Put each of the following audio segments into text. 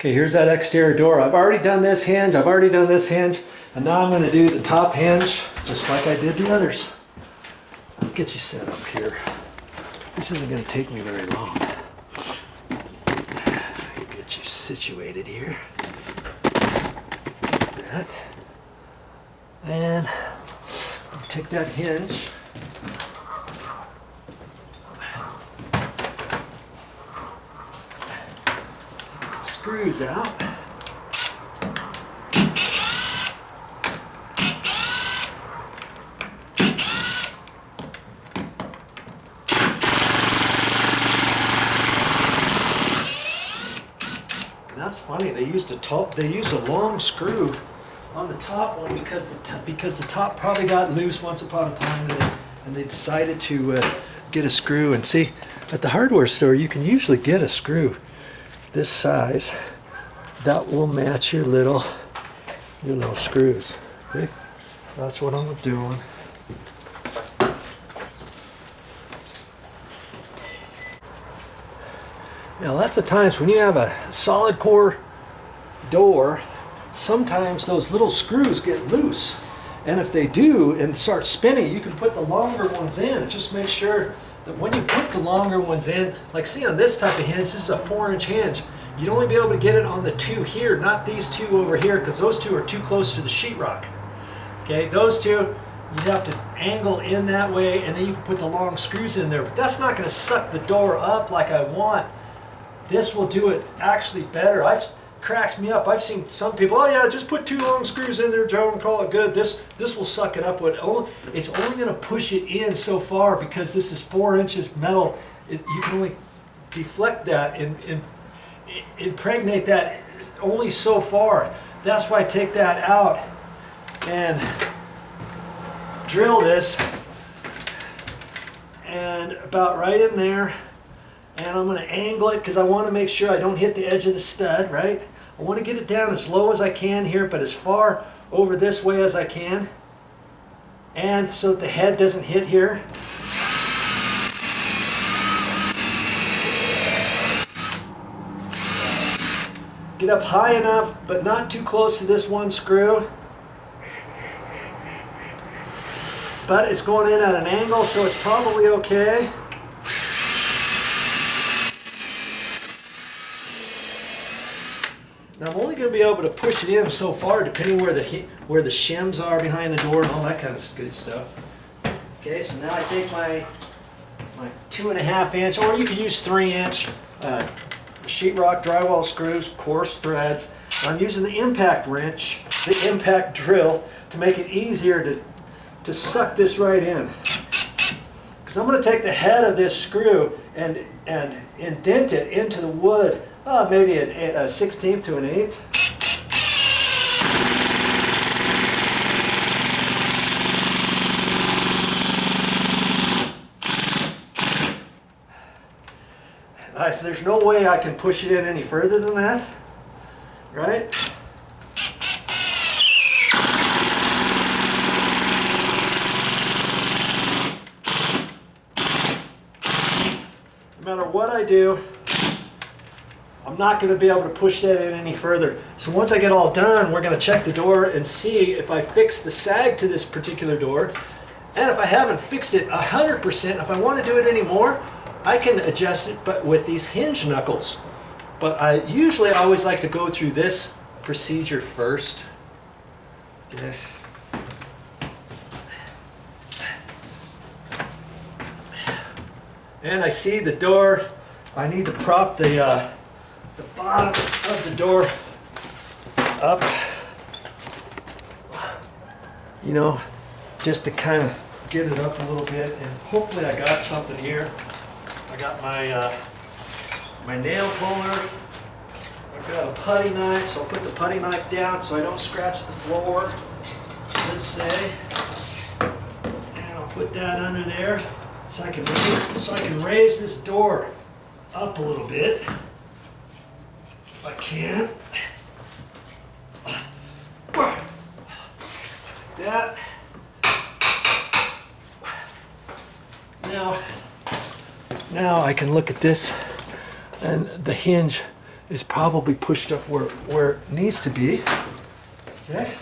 Okay, here's that exterior door. I've already done this hinge, and now I'm going to do the top hinge just like I did the others. I'll get you set up here. This isn't going to take me very long. Get you situated here. Like that. And I'll take that hinge. Screws out. And that's funny. They used a long screw on the top one because the top probably got loose once upon a time, and they decided to get a screw. And see, at the hardware store, you can usually get a screw this size that will match your little screws. Okay? That's what I'm doing. Now lots of times when you have a solid core door, sometimes those little screws get loose, and if they do and start spinning, you can put the longer ones in. Just make sure that when you put the longer ones in, like see on this type of hinge, this is a 4-inch hinge. You'd only be able to get it on the two here, not these two over here, because those two are too close to the sheetrock. Okay, those two, you have to angle in that way, and then you can put the long screws in there. But that's not going to suck the door up like I want. This will do it actually better. Cracks me up. I've seen some people, oh yeah, just put 2 long screws in there, Joe, and call it good. This will suck it up. It's only going to push it in so far because this is 4 inches metal. You can only deflect that and impregnate that only so far. That's why I take that out and drill this and about right in there. And I'm going to angle it because I want to make sure I don't hit the edge of the stud, right? I want to get it down as low as I can here, but as far over this way as I can. And so that the head doesn't hit here. Get up high enough, but not too close to this one screw. But it's going in at an angle, so it's probably okay. Now I'm only going to be able to push it in so far, depending where the shims are behind the door and all that kind of good stuff. Okay, so now I take my 2.5 inch, or you could use 3-inch sheetrock drywall screws, coarse threads. I'm using the impact wrench, the impact drill, to make it easier to suck this right in. Because I'm going to take the head of this screw and indent it into the wood. Maybe a 1/16 to an 1/8. There's no way I can push it in any further than that, right? No matter what I do, I'm not going to be able to push that in any further. So once I get all done, we're going to check the door and see if I fix the sag to this particular door. And if I haven't fixed it 100%, if I want to do it anymore, I can adjust it, but with these hinge knuckles. But I always like to go through this procedure first. Okay. And I see the door. I need to prop the bottom of the door up, you know, just to kind of get it up a little bit. And hopefully I got something here. I got my nail puller. I've got a putty knife, so I'll put the putty knife down so I don't scratch the floor, let's say. And I'll put that under there so I can raise this door up a little bit. If I can. Like that. Now I can look at this, and the hinge is probably pushed up where it needs to be. Okay.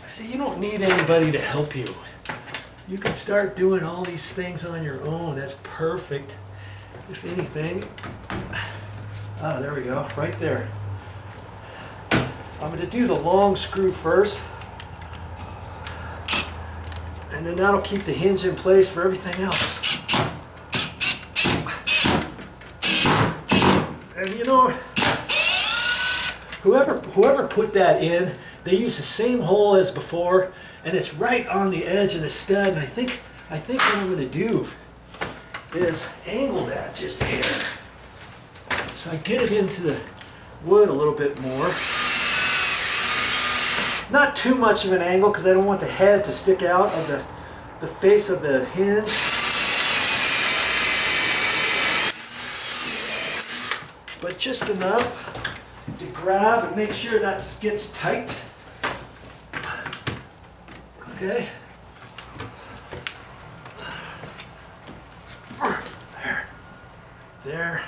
See, you don't need anybody to help you. You can start doing all these things on your own. That's perfect. If anything, there we go, right there. I'm going to do the long screw first, and then that'll keep the hinge in place for everything else. And you know, whoever put that in, they use the same hole as before, and it's right on the edge of the stud. And I think what I'm going to do is angle that just a hair, so I get it into the wood a little bit more. Not too much of an angle, because I don't want the head to stick out of the face of the hinge. But just enough to grab and make sure that gets tight. Okay. There.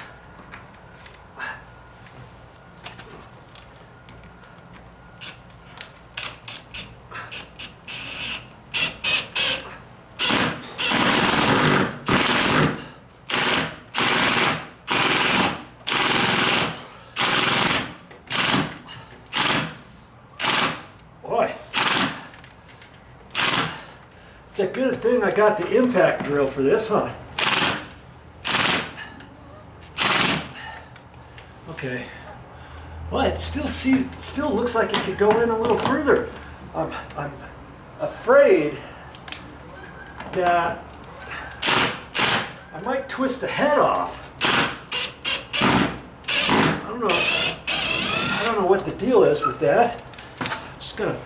Boy, it's a good thing I got the impact drill for this, huh? Okay. Well, it still looks like it could go in a little further. I'm afraid that I might twist the head off. I don't know what the deal is with that. Just gonna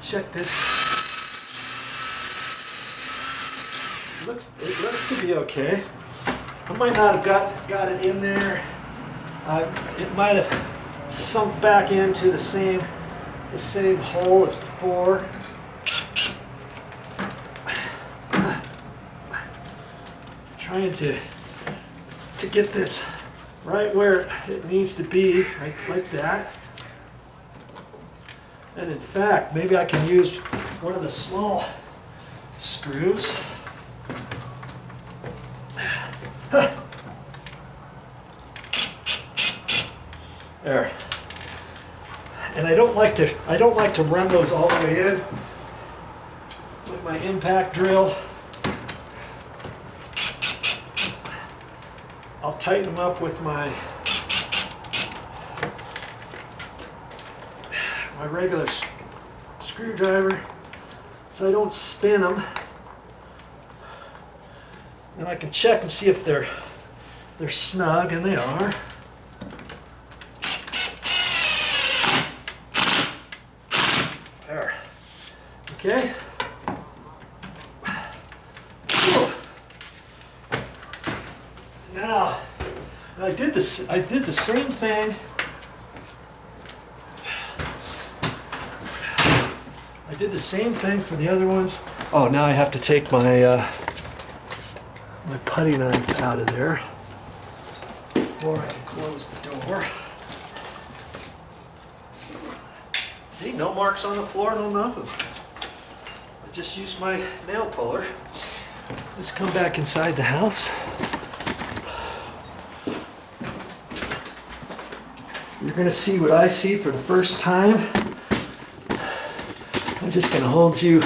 check this. It looks to be okay. I might not have got it in there. It might have sunk back into the same hole as before. Trying to get this right where it needs to be, right like that. And in fact, maybe I can use one of the small screws. There. And I don't like to run those all the way in with my impact drill. I'll tighten them up with my regular screwdriver so I don't spin them. And I can check and see if they're snug, and they are. There. Okay. Now, I did the same thing. I did the same thing for the other ones. Oh, now I have to take my my putty knife out of there before I can close the door. See, no marks on the floor, no nothing. I just used my nail puller. Let's come back inside the house. You're going to see what I see for the first time. I'm just going to hold you.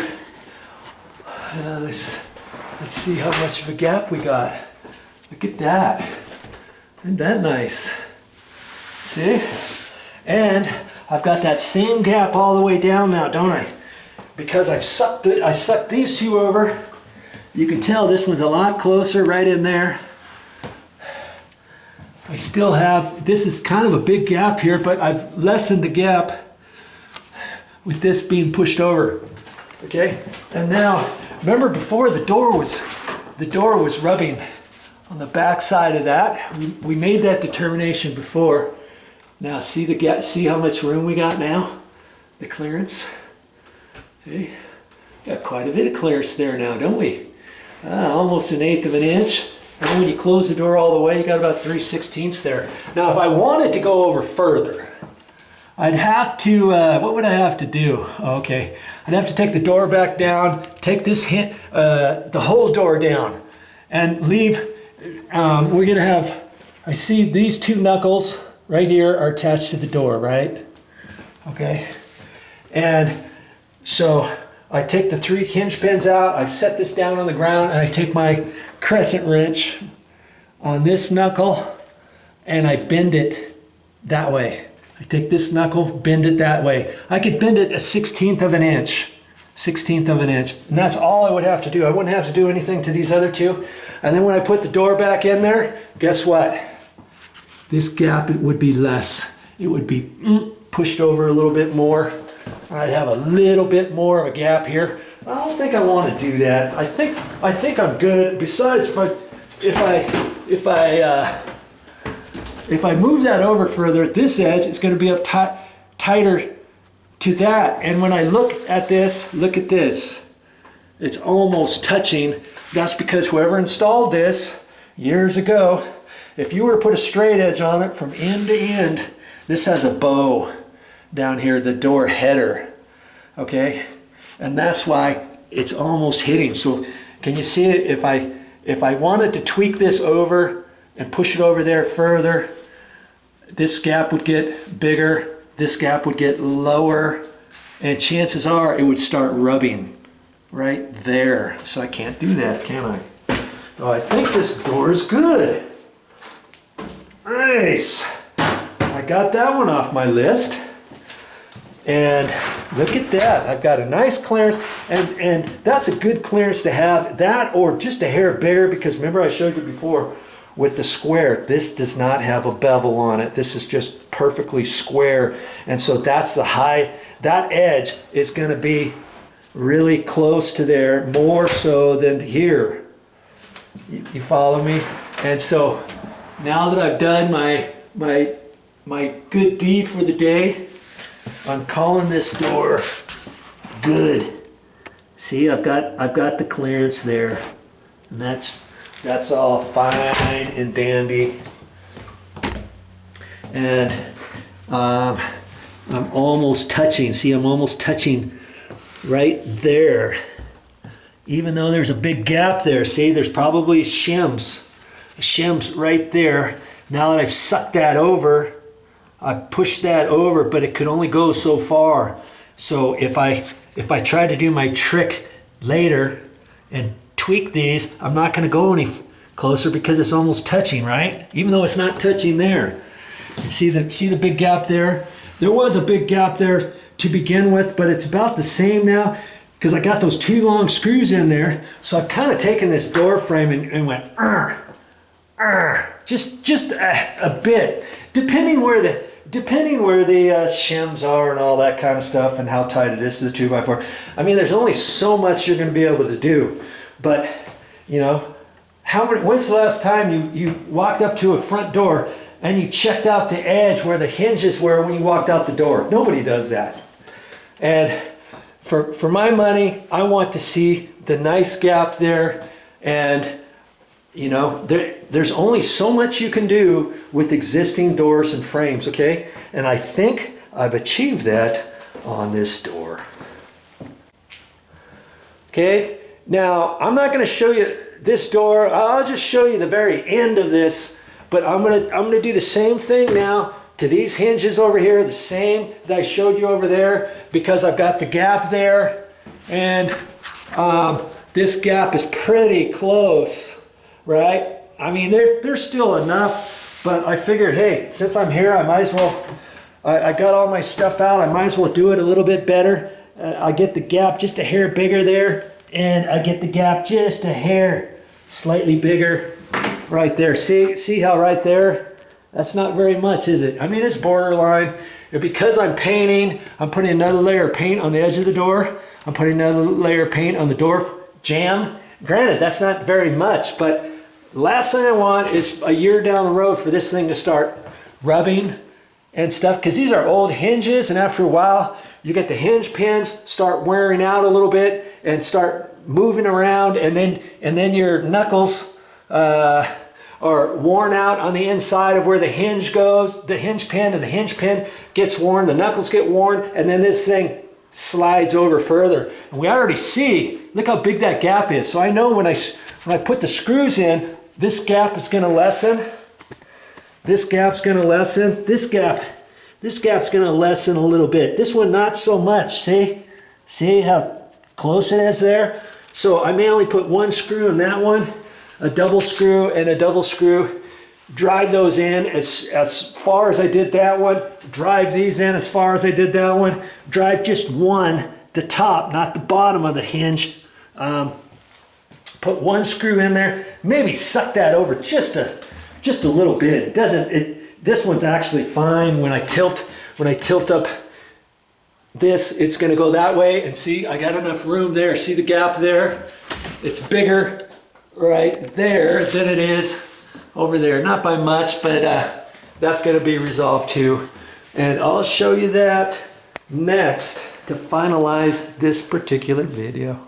Let's see how much of a gap we got. Look at that. Isn't that nice? See? And I've got that same gap all the way down now, don't I? Because I sucked these two over. You can tell this one's a lot closer right in there. I still have, this is kind of a big gap here, but I've lessened the gap with this being pushed over. Okay? And now, remember before the door was rubbing on the back side of that. We made that determination before. Now see the gap, see how much room we got now? The clearance. Okay. Got quite a bit of clearance there now, don't we? Almost 1/8 of an inch. And then when you close the door all the way, you got about 3/16 there. Now, if I wanted to go over further, I'd have to, what would I have to do? Okay, I'd have to take the door back down, take this the whole door down, and leave, we're gonna have, I see these 2 knuckles right here are attached to the door, right? Okay, and so I take the 3 hinge pins out, I set this down on the ground, and I take my crescent wrench on this knuckle, and I bend it that way. I take this knuckle, bend it that way. I could bend it 1/16 of an inch. 1/16 of an inch. And that's all I would have to do. I wouldn't have to do anything to these other 2. And then when I put the door back in there, guess what? This gap, it would be less. It would be pushed over a little bit more. I'd have a little bit more of a gap here. I don't think I want to do that. I think I'm good. Besides, if I move that over further at this edge, it's going to be up tighter to that. And when I look at this, look at this. It's almost touching. That's because whoever installed this years ago, if you were to put a straight edge on it from end to end, this has a bow down here, the door header. Okay? And that's why it's almost hitting. So can you see it? If I wanted to tweak this over and push it over there further, this gap would get bigger, this gap would get lower, and chances are it would start rubbing right there. So I can't do that, can I? Oh, I think this door is good. Nice. I got that one off my list. And look at that. I've got a nice clearance, and that's a good clearance to have. That or just a hair bigger, because remember I showed you before with the square, this does not have a bevel on it. This is just perfectly square. And so that's the high, that edge is going to be really close to there, more so than here. You follow me? And so now that I've done my good deed for the day, I'm calling this door good. See, I've got the clearance there, and that's all fine and dandy. And I'm almost touching. See, I'm almost touching right there. Even though there's a big gap there, see, there's probably shims right there. Now that I've sucked that over, I've pushed that over, but it could only go so far. So if I try to do my trick later and tweak these, I'm not going to go any closer because it's almost touching, right? Even though it's not touching there. And see the big gap there? There was a big gap there to begin with, but it's about the same now because I got those 2 long screws in there. So I've kind of taken this door frame and went, just a bit, depending where the shims are and all that kind of stuff and how tight it is to the 2x4. I mean, there's only so much you're going to be able to do. But, you know, when's the last time you walked up to a front door and you checked out the edge where the hinges were when you walked out the door? Nobody does that. And for my money, I want to see the nice gap there. And, you know, there's only so much you can do with existing doors and frames, okay? And I think I've achieved that on this door. Okay, now I'm not going to show you this door. I'll just show you the very end of this, but I'm gonna do the same thing now to these hinges over here, the same that I showed you over there, because I've got the gap there, and this gap is pretty close, right? I mean, there's still enough, but I figured, hey, since I'm here, I might as well, I got all my stuff out, I might as well do it a little bit better. I get the gap just a hair bigger there, and I get the gap just a hair slightly bigger right there. See how right there? That's not very much, is it? I mean, it's borderline. And because I'm painting, I'm putting another layer of paint on the edge of the door. I'm putting another layer of paint on the door jamb. Granted, that's not very much, but the last thing I want is a year down the road for this thing to start rubbing and stuff, because these are old hinges, and after a while, you get the hinge pins start wearing out a little bit, and start moving around, and then your knuckles are worn out on the inside of where the hinge goes, the hinge pin, and the hinge pin gets worn, the knuckles get worn, and then this thing slides over further. And we already see, look how big that gap is. So I know when I put the screws in, this gap is going to lessen. This gap's going to lessen. This gap's going to lessen a little bit. This one not so much. See how close it is there? So I may only put one screw in that one, a double screw and a double screw. Drive those in as far as I did that one. Drive these in as far as I did that one. Drive just one, the top, not the bottom of the hinge. Put one screw in there. Maybe suck that over just a little bit. It doesn't. This one's actually fine. When I tilt up this, it's going to go that way. And see, I got enough room there. See the gap there? It's bigger right there than it is over there. Not by much, but that's going to be resolved too. And I'll show you that next to finalize this particular video.